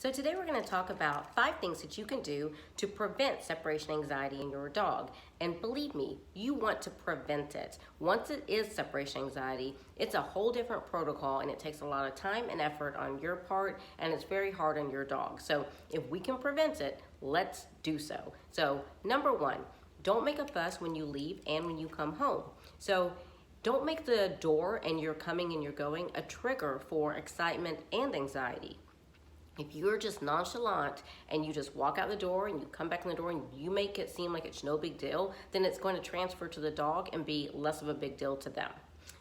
So today we're going to talk about 5 things that you can do to prevent separation anxiety in your dog. And believe me, you want to prevent it. Once it is separation anxiety, it's a whole different protocol and it takes a lot of time and effort on your part and it's very hard on your dog. So if we can prevent it, let's do so. So number 1, don't make a fuss when you leave and when you come home. So don't make the door and your coming and your going a trigger for excitement and anxiety. If you're just nonchalant and you just walk out the door and you come back in the door and you make it seem like it's no big deal, then it's going to transfer to the dog and be less of a big deal to them.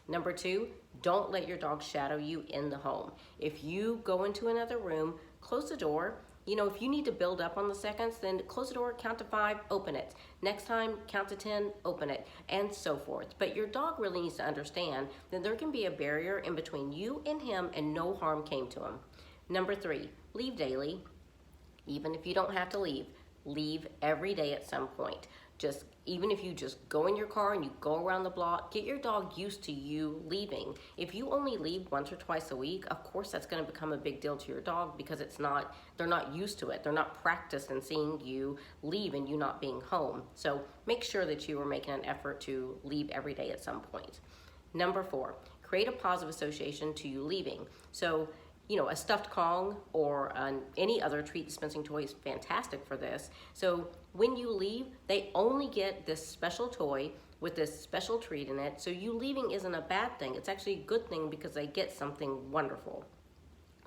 Number 2, don't let your dog shadow you in the home. If you go into another room, close the door. If you need to build up on the seconds, then close the door, count to 5, open it. Next time, count to 10, open it, and so forth. But your dog really needs to understand that there can be a barrier in between you and him and no harm came to him. Number 3, leave daily. Even if you don't have to leave every day at some point. Even if you just go in your car and you go around the block, get your dog used to you leaving. If you only leave once or twice a week, of course that's going to become a big deal to your dog because they're not used to it. They're not practiced in seeing you leave and you not being home. So make sure that you are making an effort to leave every day at some point. Number 4, create a positive association to you leaving. So a stuffed Kong or any other treat dispensing toy is fantastic for this. So when you leave, they only get this special toy with this special treat in it. So you leaving isn't a bad thing. It's actually a good thing because they get something wonderful.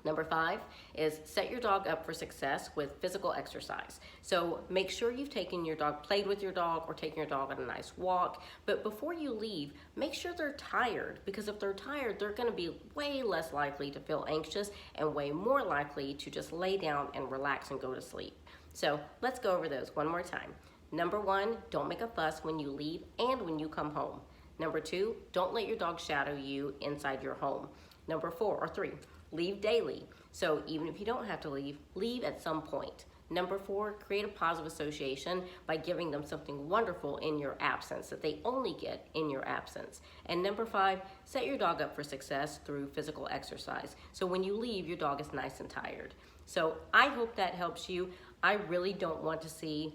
Number 5 is set your dog up for success with physical exercise. So make sure you've played with your dog or taken your dog on a nice walk. But before you leave, make sure they're tired, because if they're tired, they're going to be way less likely to feel anxious and way more likely to just lay down and relax and go to sleep. So let's go over those one more time. Number 1, don't make a fuss when you leave and when you come home. Number 2, don't let your dog shadow you inside your home. Number 3, leave daily. So even if you don't have to leave at some point. Number 4, create a positive association by giving them something wonderful in your absence that they only get in your absence. And number 5, set your dog up for success through physical exercise. So when you leave, your dog is nice and tired. So I hope that helps you. I really don't want to see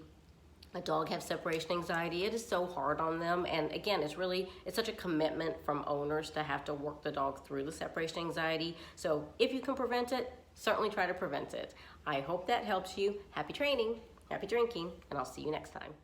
a dog have separation anxiety. It is so hard on them, and again, it's such a commitment from owners to have to work the dog through the separation anxiety. So if you can prevent it, certainly try to prevent it. I hope that helps you. Happy training, happy drinking, and I'll see you next time.